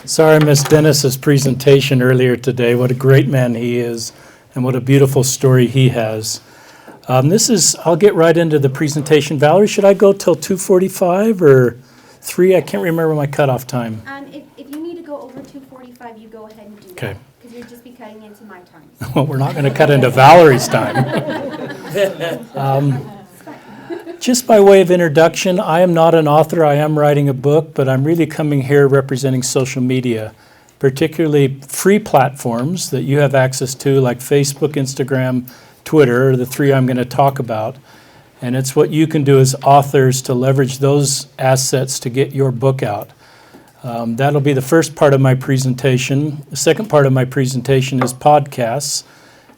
Sorry I missed Dennis's presentation earlier today. What a great man he is, and what a beautiful story he has. I'll get right into the presentation. Valerie, should I go till 2:45 or 3? I can't remember my cutoff time. If you need to go over 2:45, you go ahead and do Okay. that. Because you'd just be cutting into my time. Well, we're not going to cut into Valerie's time. Just by way of introduction, I am not an author. I am writing a book, but I'm really coming here representing social media, particularly free platforms that you have access to, like Facebook, Instagram, Twitter, are the three I'm going to talk about. And it's what you can do as authors to leverage those assets to get your book out. That'll be the first part of my presentation. The second part of my presentation is podcasts.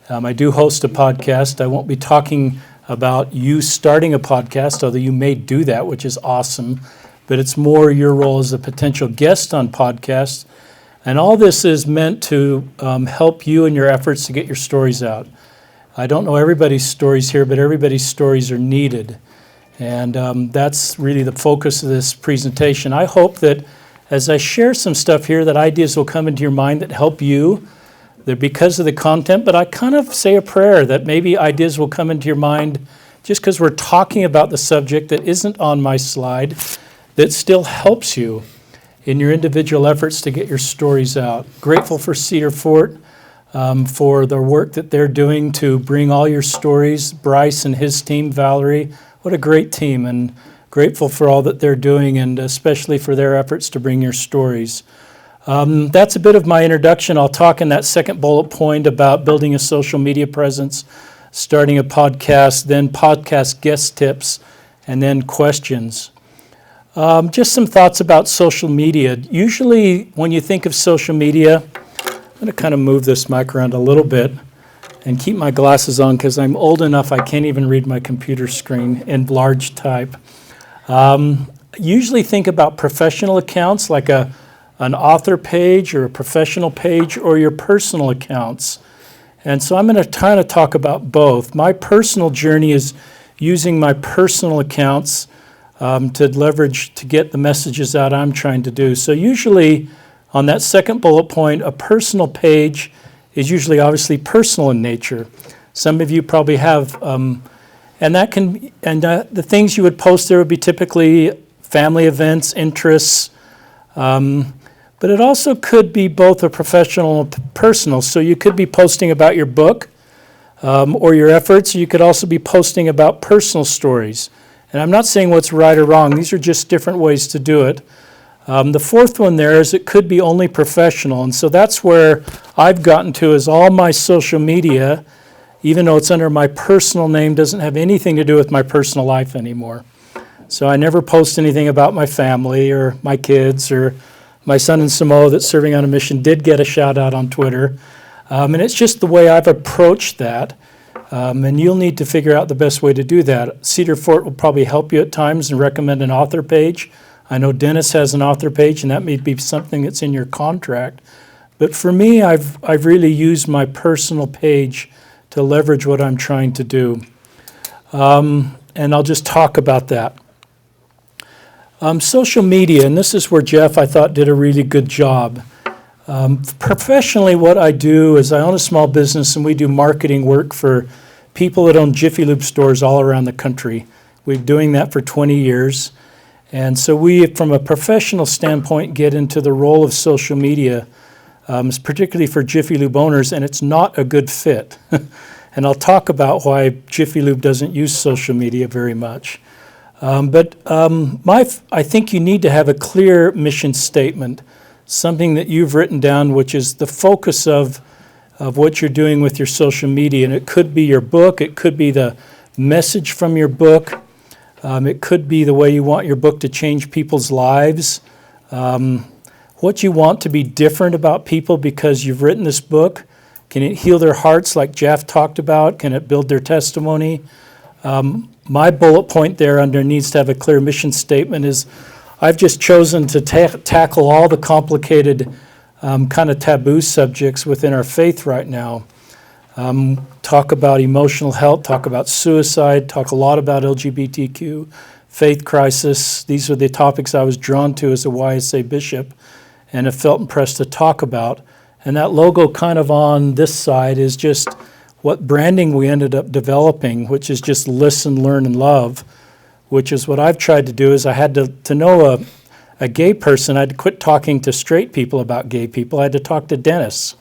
I do host a podcast. I won't be talking about you starting a podcast, although you may do that, which is awesome, but it's more your role as a potential guest on podcasts. And all this is meant to help you in your efforts to get your stories out. I don't know everybody's stories here, but everybody's stories are needed. And that's really the focus of this presentation. I hope that as I share some stuff here, that ideas will come into your mind that help you. They're because of the content, but I kind of say a prayer that maybe ideas will come into your mind just because we're talking about the subject that isn't on my slide, that still helps you in your individual efforts to get your stories out. Grateful for Cedar Fort for the work that they're doing to bring all your stories. Bryce and his team, Valerie, what a great team, and grateful for all that they're doing, and especially for their efforts to bring your stories. That's a bit of my introduction. I'll talk in that second bullet point about building a social media presence, starting a podcast, then podcast guest tips, and then questions. Just some thoughts about social media. Usually when you think of social media, I'm going to kind of move this mic around a little bit and keep my glasses on because I'm old enough I can't even read my computer screen in large type. Usually think about professional accounts like an author page or a professional page or your personal accounts. And so I'm going to kind of talk about both. My personal journey is using my personal accounts to leverage to get the messages out I'm trying to do. So usually on that second bullet point, a personal page is usually obviously personal in nature. Some of you probably have, and the things you would post there would be typically family events, interests, but it also could be both a professional and personal. So you could be posting about your book or your efforts. You could also be posting about personal stories. And I'm not saying what's right or wrong. These are just different ways to do it. The fourth one there is it could be only professional. And so that's where I've gotten to, is all my social media, even though it's under my personal name, doesn't have anything to do with my personal life anymore. So I never post anything about my family or my kids, or my son in Samoa that's serving on a mission did get a shout out on Twitter. And it's just the way I've approached that. And you'll need to figure out the best way to do that. Cedar Fort will probably help you at times and recommend an author page. I know Dennis has an author page, and that may be something that's in your contract. But for me, I've really used my personal page to leverage what I'm trying to do. And I'll just talk about that. Social media, and this is where Jeff, I thought, did a really good job. Professionally, what I do is I own a small business, and we do marketing work for people that own Jiffy Lube stores all around the country. We've been doing that for 20 years. And so we, from a professional standpoint, get into the role of social media, particularly for Jiffy Lube owners, and it's not a good fit. And I'll talk about why Jiffy Lube doesn't use social media very much. I think you need to have a clear mission statement, something that you've written down, which is the focus of what you're doing with your social media. And it could be your book, it could be the message from your book, it could be the way you want your book to change people's lives, what you want to be different about people because you've written this book. Can it heal their hearts like Jeff talked about? Can it build their testimony? My bullet point there under needs to have a clear mission statement is I've just chosen to tackle all the complicated kind of taboo subjects within our faith right now. Talk about emotional health, talk about suicide, talk a lot about LGBTQ, faith crisis. These are the topics I was drawn to as a YSA bishop. and have felt impressed to talk about. And that logo kind of on this side is just what branding we ended up developing, which is just listen, learn, and love, which is what I've tried to do. Is I had to know a gay person, I had to quit talking to straight people about gay people. I had to talk to Dennis.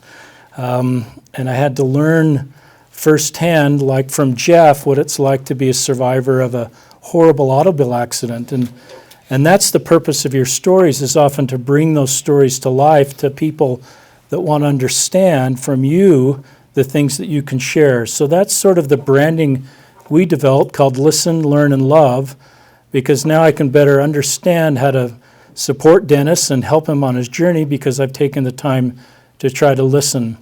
And I had to learn firsthand, like from Jeff, what it's like to be a survivor of a horrible automobile accident. And that's the purpose of your stories, is often to bring those stories to life to people that want to understand from you the things that you can share. So that's sort of the branding we developed called Listen, Learn, and Love, because now I can better understand how to support Dennis and help him on his journey because I've taken the time to try to listen.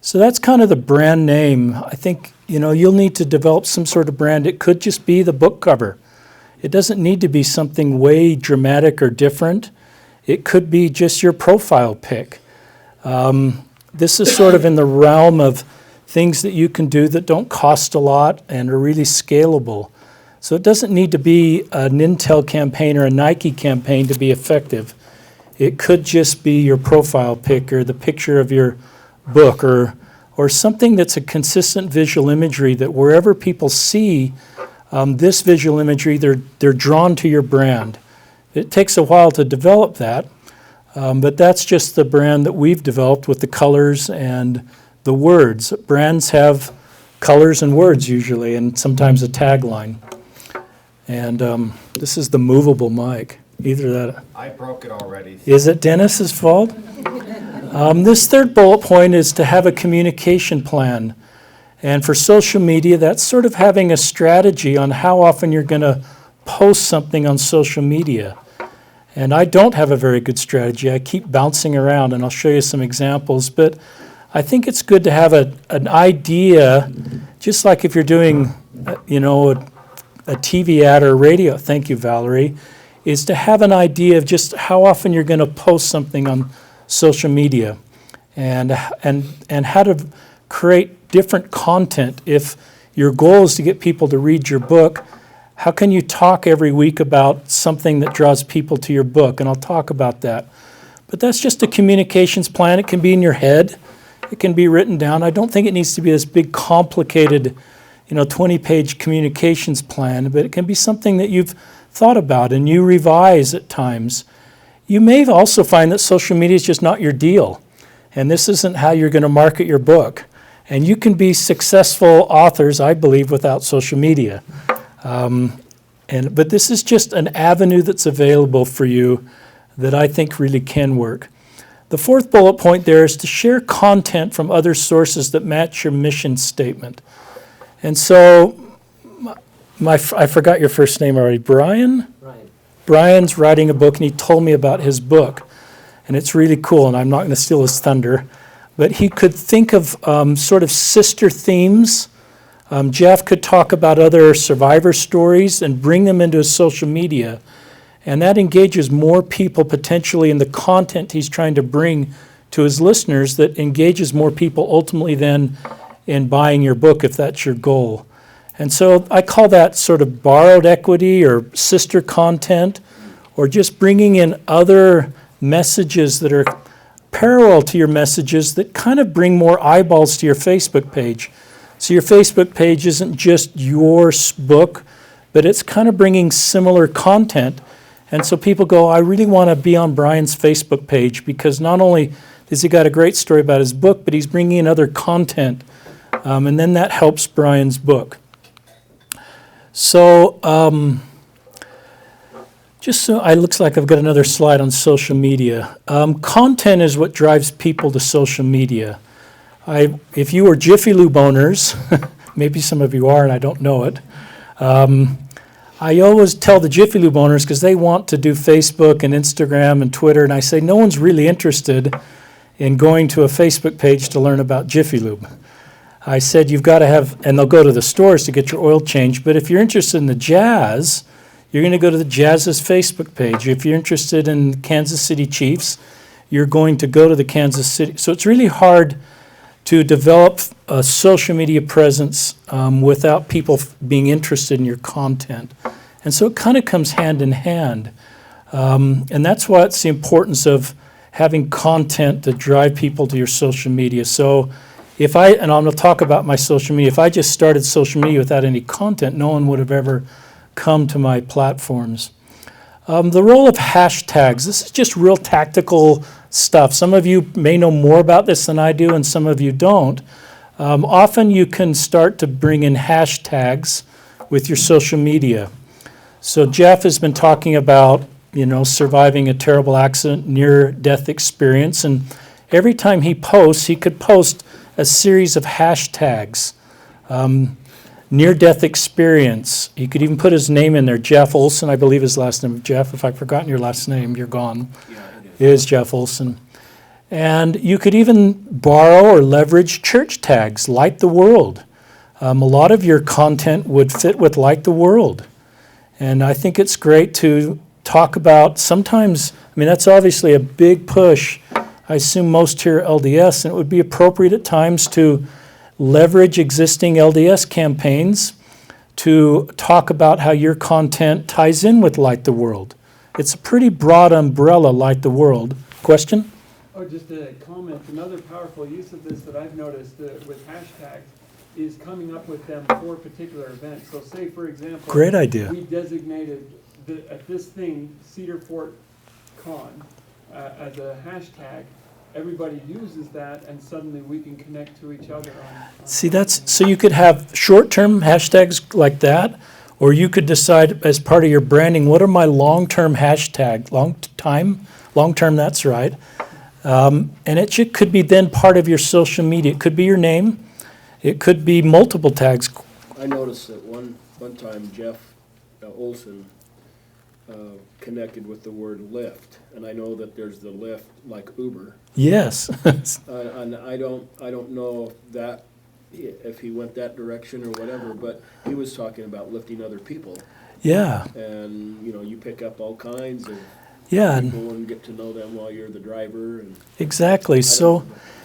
So that's kind of the brand name. I think, you'll need to develop some sort of brand. It could just be the book cover. It doesn't need to be something way dramatic or different. It could be just your profile pic. This is sort of in the realm of things that you can do that don't cost a lot and are really scalable. So it doesn't need to be an Intel campaign or a Nike campaign to be effective. It could just be your profile pic or the picture of your book or something that's a consistent visual imagery that wherever people see this visual imagery, they're drawn to your brand. It takes a while to develop that. But that's just the brand that we've developed with the colors and the words. Brands have colors and words usually, and sometimes a tagline. And this is the movable mic. Either that. I broke it already. Is it Dennis's fault? This third bullet point is to have a communication plan. And for social media, that's sort of having a strategy on how often you're going to post something on social media. And I don't have a very good strategy. I keep bouncing around, and I'll show you some examples. But I think it's good to have an idea, just like if you're doing, a TV ad or a radio. Thank you, Valerie. Is to have an idea of just how often you're going to post something on social media, and how to create different content. If your goal is to get people to read your book, how can you talk every week about something that draws people to your book? And I'll talk about that. But that's just a communications plan. It can be in your head. It can be written down. I don't think it needs to be this big, complicated, 20-page communications plan, but it can be something that you've thought about and you revise at times. You may also find that social media is just not your deal, and this isn't how you're going to market your book. And you can be successful authors, I believe, without social media. But this is just an avenue that's available for you that I think really can work. The fourth bullet point there is to share content from other sources that match your mission statement. And so, I forgot your first name already. Brian? Brian's writing a book, and he told me about his book. And it's really cool, and I'm not going to steal his thunder. But he could think of sort of sister themes. Jeff could talk about other survivor stories and bring them into his social media. And that engages more people potentially in the content he's trying to bring to his listeners, that engages more people ultimately then in buying your book, if that's your goal. And so I call that sort of borrowed equity or sister content, or just bringing in other messages that are parallel to your messages that kind of bring more eyeballs to your Facebook page. So your Facebook page isn't just your book, but it's kind of bringing similar content. And so people go, I really want to be on Brian's Facebook page, because not only has he got a great story about his book, but he's bringing in other content. And then that helps Brian's book. So it looks like I've got another slide on social media. Content is what drives people to social media. If you were Jiffy Lube owners, maybe some of you are and I don't know it, I always tell the Jiffy Lube owners, because they want to do Facebook and Instagram and Twitter, and I say no one's really interested in going to a Facebook page to learn about Jiffy Lube. I said you've got to have, and they'll go to the stores to get your oil changed, but if you're interested in the Jazz, you're going to go to the Jazz's Facebook page. If you're interested in Kansas City Chiefs, you're going to go to the Kansas City. So it's really hard to develop a social media presence without people being interested in your content. And so it kind of comes hand in hand. And that's why it's the importance of having content to drive people to your social media. So and I'm going to talk about my social media, if I just started social media without any content, no one would have ever come to my platforms. The role of hashtags, this is just real tactical stuff. Some of you may know more about this than I do, and some of you don't. Often you can start to bring in hashtags with your social media. So Jeff has been talking about, surviving a terrible accident, near-death experience, and every time he posts, he could post a series of hashtags. Near-death experience. He could even put his name in there. Jeff Olson, I believe his last name. Jeff, if I've forgotten your last name, you're gone. Yeah, It is Jeff Olson. And you could even borrow or leverage church tags, Light the World. A lot of your content would fit with Light the World. And I think it's great to talk about sometimes, that's obviously a big push. I assume most here are LDS, and it would be appropriate at times to leverage existing LDS campaigns to talk about how your content ties in with Light the World. It's a pretty broad umbrella, Light the World. Question? Oh, just a comment. Another powerful use of this that I've noticed with hashtags is coming up with them for particular events. So say, for example, Great idea. we designated at this thing, Cedar Fort Con, as a hashtag. Everybody uses that, and suddenly we can connect to each other on See, so you could have short-term hashtags like that, or you could decide as part of your branding, what are my long-term hashtags? Long-term, that's right. And it could be then part of your social media. It could be your name. It could be multiple tags. I noticed that one time Jeff Olson connected with the word Lyft, and I know that there's the Lyft like Uber. Yes. And I don't know if he went that direction or whatever, but he was talking about lifting other people. Yeah. And you pick up all kinds of Yeah. people and get to know them while you're the driver. And Exactly. So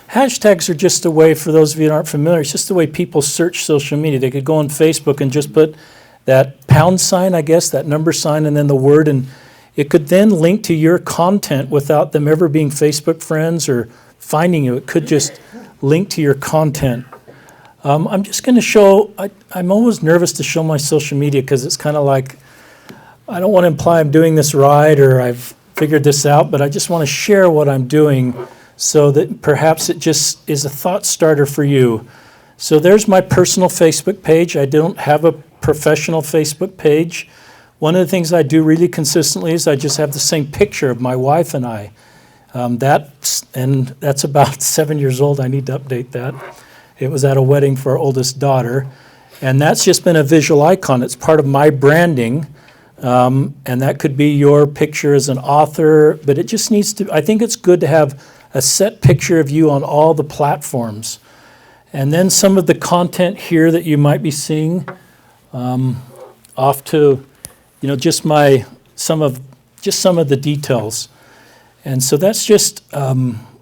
hashtags are just a way, for those of you that aren't familiar, it's just the way people search social media. They could go on Facebook and just put that pound sign, I guess, that number sign, and then the word, and it could then link to your content without them ever being Facebook friends or finding you. It could just link to your content. I'm just going to show, I'm always nervous to show my social media because it's kind of like, I don't want to imply I'm doing this right or I've figured this out, but I just want to share what I'm doing so that perhaps it just is a thought starter for you. So there's my personal Facebook page. I don't have a professional Facebook page. One of the things I do really consistently is I just have the same picture of my wife and I. That's about 7 years old. I need to update that. It was at a wedding for our oldest daughter. And that's just been a visual icon. It's part of my branding. And that could be your picture as an author. But it just needs to, I think it's good to have a set picture of you on all the platforms. And then some of the content here that you might be seeing off to, just some of the details. And so that's just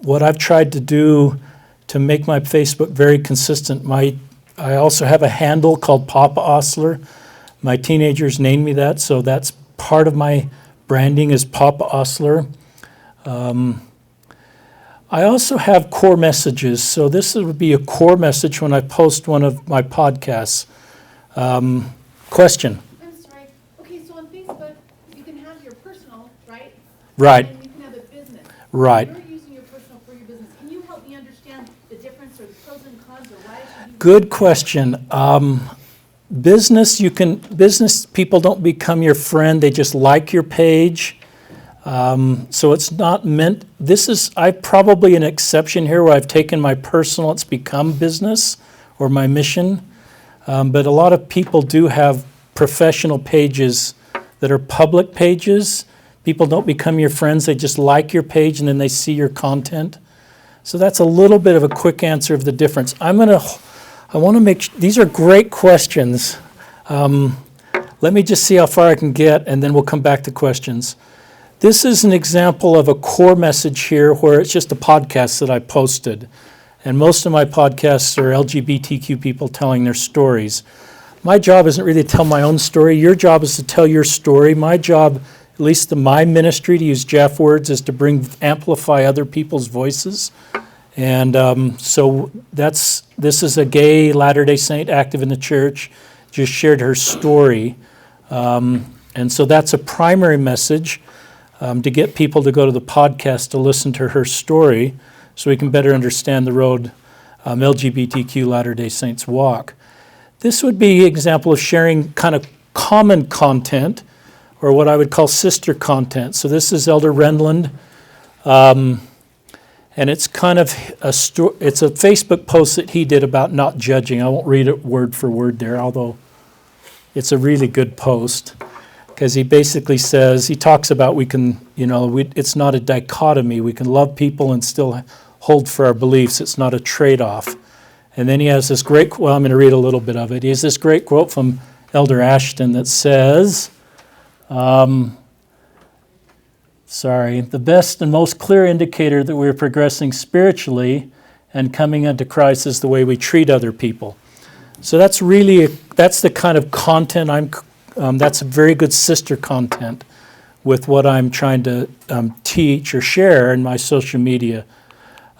what I've tried to do to make my Facebook very consistent. I also have a handle called Papa Ostler. My teenagers named me that, so that's part of my branding is Papa Ostler. I also have core messages. So this would be a core message when I post one of my podcasts. Question? I'm sorry. Okay, so on Facebook, you can have your personal, right? Right. And you can have a business. Right. You're using your personal for your business. Can you help me understand the difference or the pros and cons or why I should use Good question. Business people don't become your friend. They just like your page. So it's not meant, I'm probably an exception here where I've taken my personal, it's become business or my mission. But a lot of people do have professional pages that are public pages. People don't become your friends, they just like your page and then they see your content. So that's a little bit of a quick answer of the difference. These are great questions. Let me just see how far I can get and then we'll come back to questions. This is an example of a core message here where it's just a podcast that I posted. And most of my podcasts are LGBTQ people telling their stories. My job isn't really to tell my own story. Your job is to tell your story. My job, at least my ministry, to use Jeff words, is to amplify other people's voices. And so this is a gay Latter-day Saint active in the church, just shared her story. And so that's a primary message, to get people to go to the podcast to listen to her story so we can better understand the road LGBTQ Latter-day Saints walk. This would be an example of sharing kind of common content, or what I would call sister content. So this is Elder Renland, and it's kind of it's a Facebook post that he did about not judging. I won't read it word for word there, although it's a really good post, because he basically says, he talks about it's not a dichotomy. We can love people and still hold for our beliefs. It's not a trade-off. And then he has this great, I'm going to read a little bit of it. He has this great quote from Elder Ashton that says, the best and most clear indicator that we're progressing spiritually and coming unto Christ is the way we treat other people. So that's the kind of content that's a very good sister content with what I'm trying to teach or share in my social media.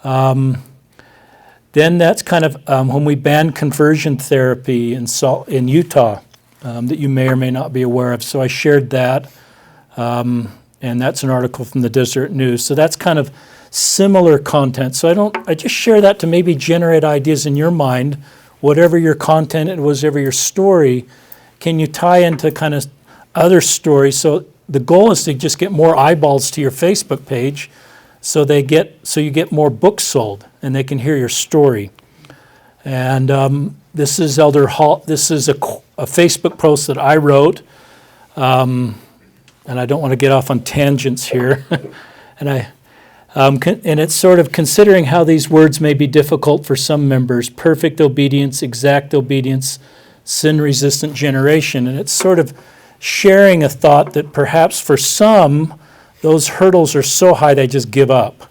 Then that's kind of when we banned conversion therapy in Utah, that you may or may not be aware of. So I shared that, and that's an article from the Desert News. So that's kind of similar content. So I just share that to maybe generate ideas in your mind, whatever your content and whatever your story, can you tie into kind of other stories? So the goal is to just get more eyeballs to your Facebook page, so you get more books sold and they can hear your story. And this is Elder Hall. This is a Facebook post that I wrote, and I don't want to get off on tangents here. And it's sort of considering how these words may be difficult for some members: perfect obedience, exact obedience, sin-resistant generation. And it's sort of sharing a thought that perhaps for some, those hurdles are so high they just give up,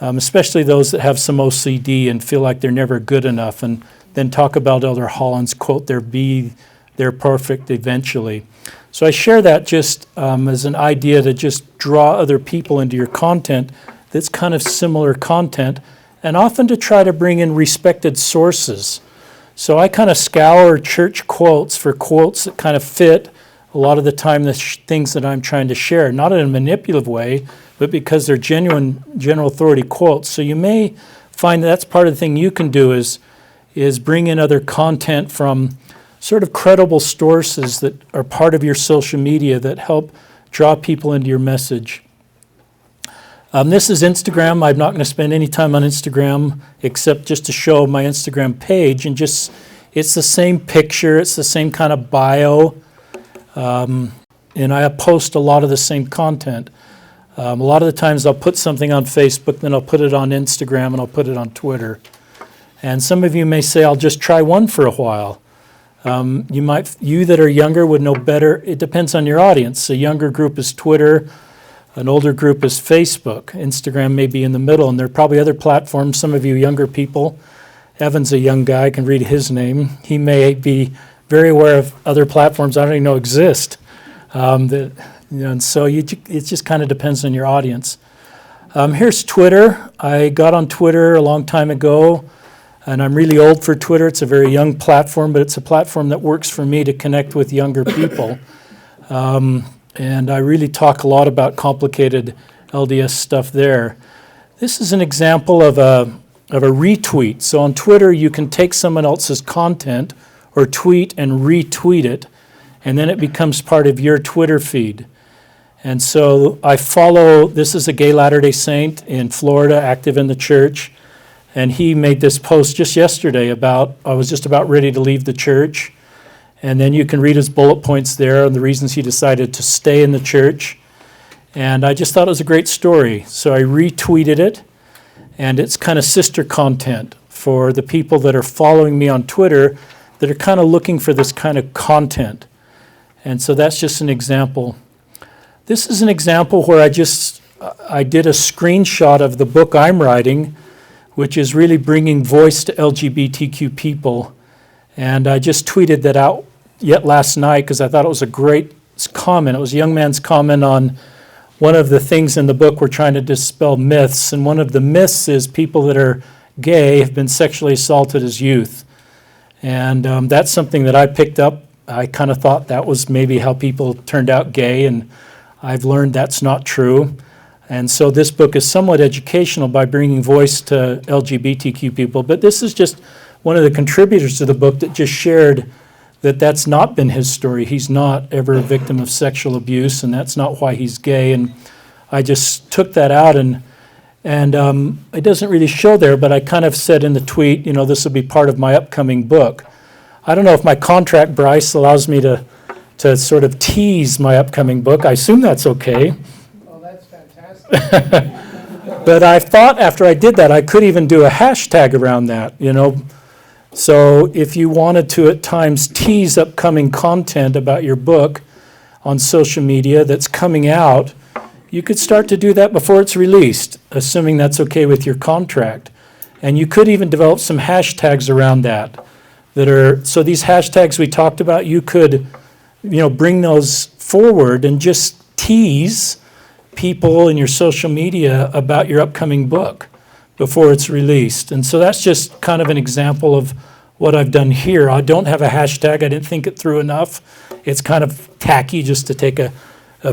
especially those that have some OCD and feel like they're never good enough. And then talk about Elder Holland's quote, they're perfect eventually. So I share that just as an idea to just draw other people into your content that's kind of similar content, and often to try to bring in respected sources. So I kind of scour church quotes for quotes that kind of fit a lot of the time the things that I'm trying to share, not in a manipulative way, but because they're genuine general authority quotes. So you may find that's part of the thing you can do is bring in other content from sort of credible sources that are part of your social media that help draw people into your message. This is Instagram. I'm not going to spend any time on Instagram except just to show my Instagram page, and just it's the same picture, it's the same kind of bio, and I post a lot of the same content. A lot of the times I'll put something on Facebook, then I'll put it on Instagram, and I'll put it on Twitter. And some of you may say, I'll just try one for a while. You that are younger would know better. It depends on your audience. A younger group is Twitter. An older group is Facebook. Instagram may be in the middle, and there are probably other platforms. Some of you younger people, Evan's a young guy, I can read his name. He may be very aware of other platforms I don't even know exist. And so it just kind of depends on your audience. Here's Twitter. I got on Twitter a long time ago, and I'm really old for Twitter. It's a very young platform, but it's a platform that works for me to connect with younger people. And I really talk a lot about complicated LDS stuff there. This is an example of a retweet. So on Twitter, you can take someone else's content or tweet and retweet it, and then it becomes part of your Twitter feed. And so this is a gay Latter-day Saint in Florida, active in the church, and he made this post just yesterday I was just about ready to leave the church. And then you can read his bullet points there and the reasons he decided to stay in the church. And I just thought it was a great story. So I retweeted it, and it's kind of sister content for the people that are following me on Twitter that are kind of looking for this kind of content. And so that's just an example. This is an example where I did a screenshot of the book I'm writing, which is really bringing voice to LGBTQ people. And I just tweeted that out yet last night because I thought it was a great comment. It was a young man's comment on one of the things in the book. We're trying to dispel myths, and one of the myths is people that are gay have been sexually assaulted as youth. And that's something that I picked up. I kind of thought that was maybe how people turned out gay, and I've learned that's not true. And so this book is somewhat educational by bringing voice to LGBTQ people. But this is just one of the contributors to the book that just shared that that's not been his story. He's not ever a victim of sexual abuse, and that's not why he's gay. And I just took that out, and it doesn't really show there, but I kind of said in the tweet, this will be part of my upcoming book. I don't know if my contract, Bryce, allows me to sort of tease my upcoming book. I assume that's okay. Oh, that's fantastic. But I thought after I did that, I could even do a hashtag around that, So if you wanted to at times tease upcoming content about your book on social media that's coming out, you could start to do that before it's released, assuming that's okay with your contract. And you could even develop some hashtags around that so these hashtags we talked about, you could, bring those forward and just tease people in your social media about your upcoming book before it's released. And so that's just kind of an example of what I've done here. I don't have a hashtag. I didn't think it through enough. It's kind of tacky just to take a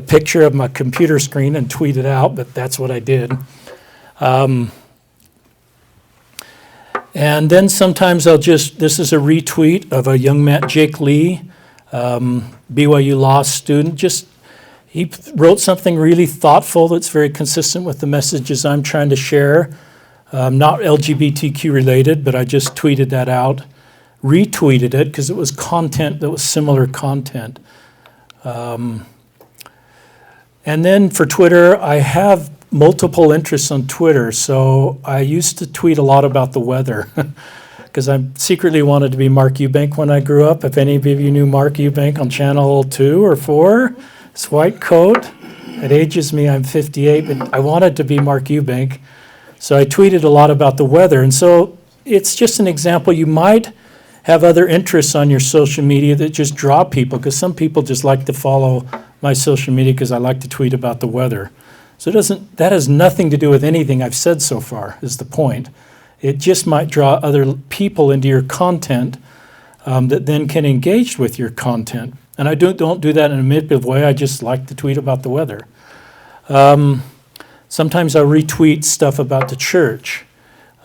picture of my computer screen and tweet it out, but that's what I did. And then sometimes this is a retweet of a young man, Jake Lee, BYU law student. He wrote something really thoughtful that's very consistent with the messages I'm trying to share. Not LGBTQ related, but I just tweeted that out, retweeted it because it was content that was similar content. And then for Twitter, I have multiple interests on Twitter. So I used to tweet a lot about the weather because I secretly wanted to be Mark Eubank when I grew up. If any of you knew Mark Eubank on Channel 2 or 4, his white coat. It ages me, I'm 58, but I wanted to be Mark Eubank. So I tweeted a lot about the weather. And so it's just an example. You might have other interests on your social media that just draw people, because some people just like to follow my social media because I like to tweet about the weather. So that has nothing to do with anything I've said so far, is the point. It just might draw other people into your content that then can engage with your content. And I don't do that in a manipulative way. I just like to tweet about the weather. Sometimes I retweet stuff about the church.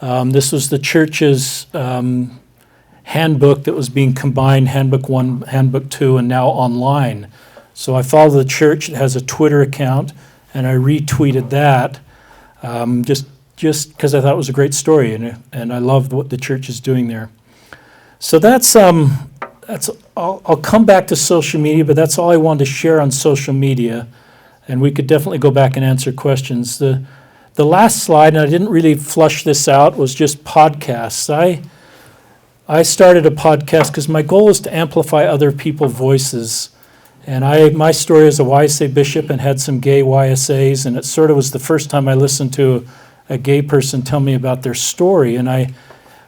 This was the church's handbook that was being combined, Handbook 1, Handbook 2, and now online. So I follow the church. It has a Twitter account, and I retweeted that just because I thought it was a great story, and I love what the church is doing there. So that's I'll come back to social media, but that's all I wanted to share on social media, and we could definitely go back and answer questions. The last slide, and I didn't really flush this out, was just podcasts. I started a podcast because my goal is to amplify other people's voices. And my story is a YSA bishop and had some gay YSAs, and it sort of was the first time I listened to a gay person tell me about their story. And I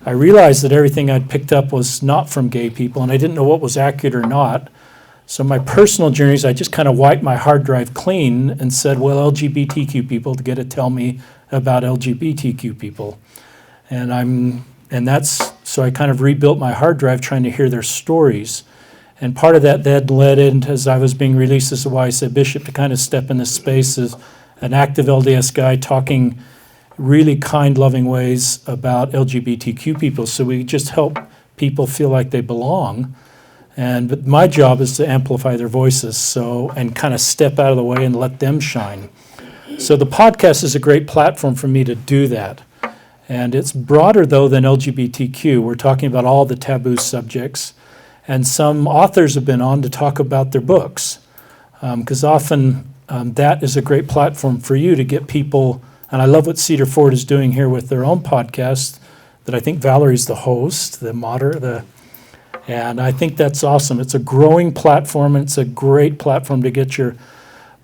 realized that everything I'd picked up was not from gay people, and I didn't know what was accurate or not. So my personal journeys, I just kind of wiped my hard drive clean and said, well, LGBTQ people to get to tell me about LGBTQ people. So I kind of rebuilt my hard drive trying to hear their stories. And part of that then led in, as I was being released as a YSA bishop, to kind of step in this space as an active LDS guy talking really kind, loving ways about LGBTQ people. So we just help people feel like they belong. But my job is to amplify their voices and kind of step out of the way and let them shine. So the podcast is a great platform for me to do that. And it's broader, though, than LGBTQ. We're talking about all the taboo subjects. And some authors have been on to talk about their books, because often that is a great platform for you to get people. And I love what Cedar Ford is doing here with their own podcast that I think Valerie's the host, and I think that's awesome. It's a growing platform, and it's a great platform to get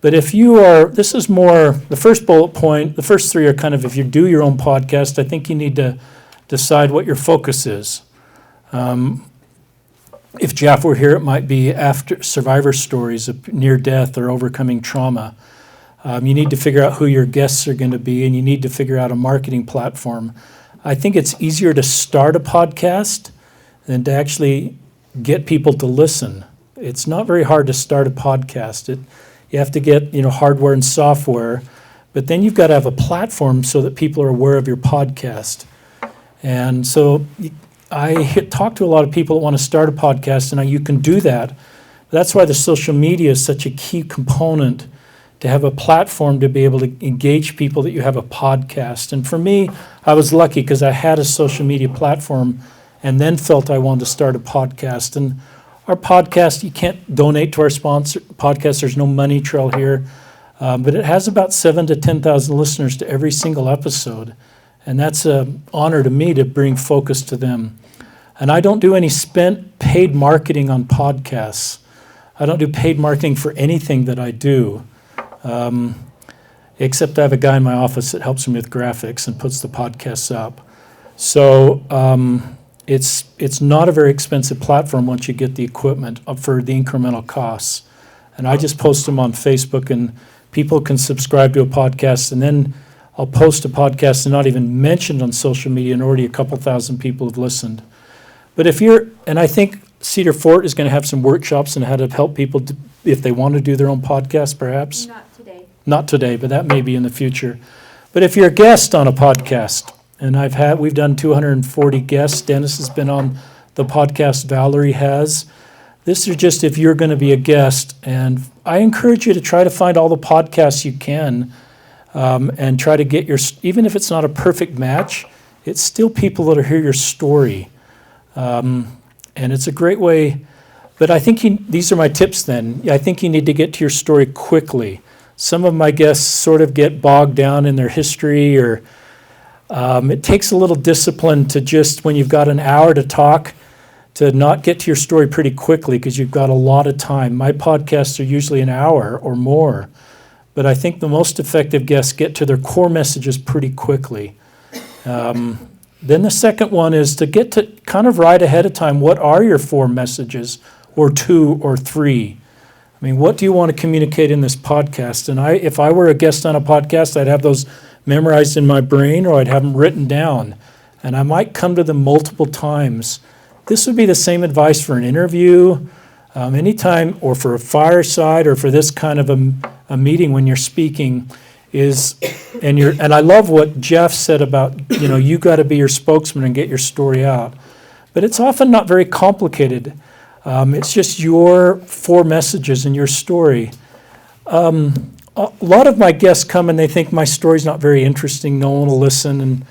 but if you are, this is more, the first bullet point, the first three are kind of, if you do your own podcast, I think you need to decide what your focus is. if Jeff were here, it might be after survivor stories of near death or overcoming trauma. You need to figure out who your guests are going to be, and you need to figure out a marketing platform. I think it's easier to start a podcast than to actually get people to listen. It's not very hard to start a podcast. You have to get hardware and software, but then you've got to have a platform so that people are aware of your podcast. And so I talk to a lot of people that want to start a podcast, and you can do that. That's why the social media is such a key component, to have a platform to be able to engage people that you have a podcast. And for me, I was lucky because I had a social media platform and then felt I wanted to start a podcast. And our podcast, you can't donate to our sponsor podcast. There's no money trail here. But it has about 7,000 to 10,000 listeners to every single episode. And that's an honor to me to bring focus to them. And I don't do any paid marketing on podcasts. I don't do paid marketing for anything that I do. Except I have a guy in my office that helps me with graphics and puts the podcasts up. So it's not a very expensive platform once you get the equipment for the incremental costs. And I just post them on Facebook, and people can subscribe to a podcast, and then I'll post a podcast and not even mentioned on social media, and already a couple thousand people have listened. But and I think Cedar Fort is going to have some workshops on how to help people if they want to do their own podcast, perhaps. Not today, but that may be in the future. But if you're a guest on a podcast, and we've done 240 guests. Dennis has been on the podcast. Valerie has. This is just if you're going to be a guest, and I encourage you to try to find all the podcasts you can, and try to get even if it's not a perfect match, it's still people that'll hear your story, and it's a great way. But I think these are my tips. Then I think you need to get to your story quickly. Some of my guests sort of get bogged down in their history, or it takes a little discipline to just, when you've got an hour to talk, to not get to your story pretty quickly because you've got a lot of time. My podcasts are usually an hour or more, but I think the most effective guests get to their core messages pretty quickly. Then the second one is to get to kind of write ahead of time, what are your 4 messages, or 2 or 3? I mean, what do you want to communicate in this podcast? And if I were a guest on a podcast, I'd have those memorized in my brain, or I'd have them written down, and I might come to them multiple times. This would be the same advice for an interview, anytime, or for a fireside, or for this kind of a meeting when you're speaking. And I love what Jeff said about, you got to be your spokesman and get your story out. But it's often not very complicated. It's just your 4 messages in your story. A lot of my guests come and they think my story's not very interesting, no one will listen. And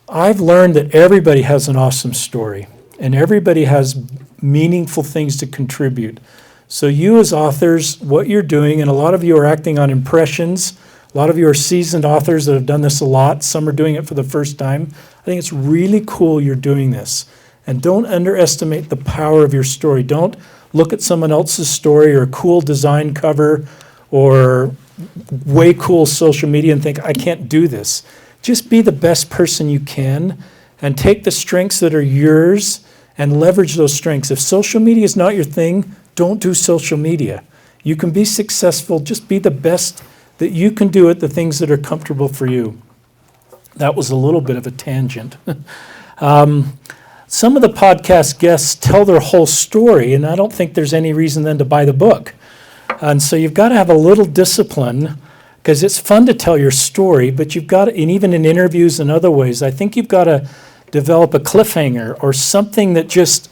I've learned that everybody has an awesome story, and everybody has meaningful things to contribute. So you as authors, what you're doing, and a lot of you are acting on impressions. A lot of you are seasoned authors that have done this a lot. Some are doing it for the first time. I think it's really cool you're doing this. And don't underestimate the power of your story. Don't look at someone else's story or a cool design cover or way cool social media and think, I can't do this. Just be the best person you can and take the strengths that are yours and leverage those strengths. If social media is not your thing, don't do social media. You can be successful. Just be the best that you can do at the things that are comfortable for you. That was a little bit of a tangent. Some of the podcast guests tell their whole story, and I don't think there's any reason then to buy the book. And so you've got to have a little discipline, because it's fun to tell your story, but you've got to, and even in interviews and other ways, I think you've got to develop a cliffhanger or something that just,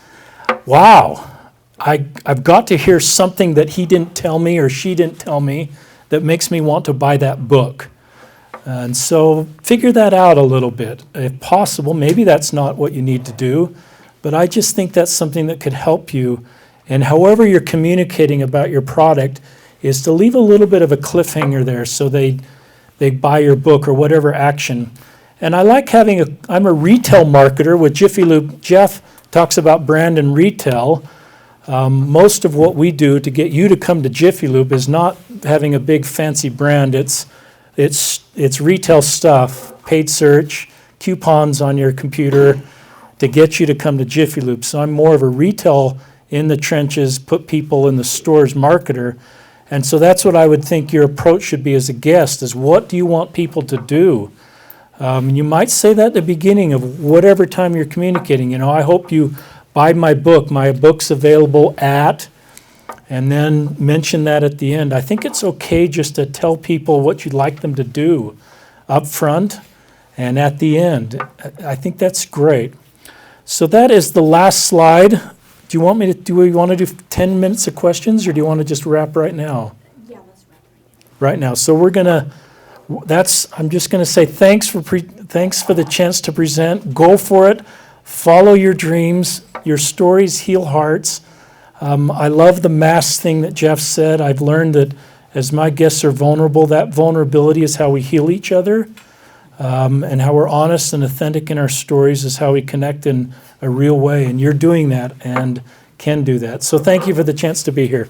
wow, I've got to hear something that he didn't tell me or she didn't tell me that makes me want to buy that book. And so figure that out a little bit. If possible, maybe that's not what you need to do, but I just think that's something that could help you. And however you're communicating about your product is to leave a little bit of a cliffhanger there so they buy your book or whatever action. And I like I'm a retail marketer with Jiffy Lube. Jeff talks about brand and retail. Most of what we do to get you to come to Jiffy Lube is not having a big fancy brand. It's retail stuff, paid search, coupons on your computer to get you to come to Jiffy Lube. So I'm more of a retail in the trenches, put people in the stores marketer. And so that's what I would think your approach should be as a guest, is what do you want people to do? You might say that at the beginning of whatever time you're communicating. I hope you buy my book. My book's available at, and then mention that at the end. I think it's okay just to tell people what you'd like them to do up front and at the end. I think that's great. So that is the last slide. Do we want to do 10 minutes of questions, or do you want to just wrap right now? Yeah, let's wrap Right now. So I'm just going to say thanks for the chance to present. Go for it. Follow your dreams. Your stories heal hearts. I love the mask thing that Jeff said. I've learned that as my guests are vulnerable, that vulnerability is how we heal each other. And how we're honest and authentic in our stories is how we connect in a real way. And you're doing that and can do that. So thank you for the chance to be here.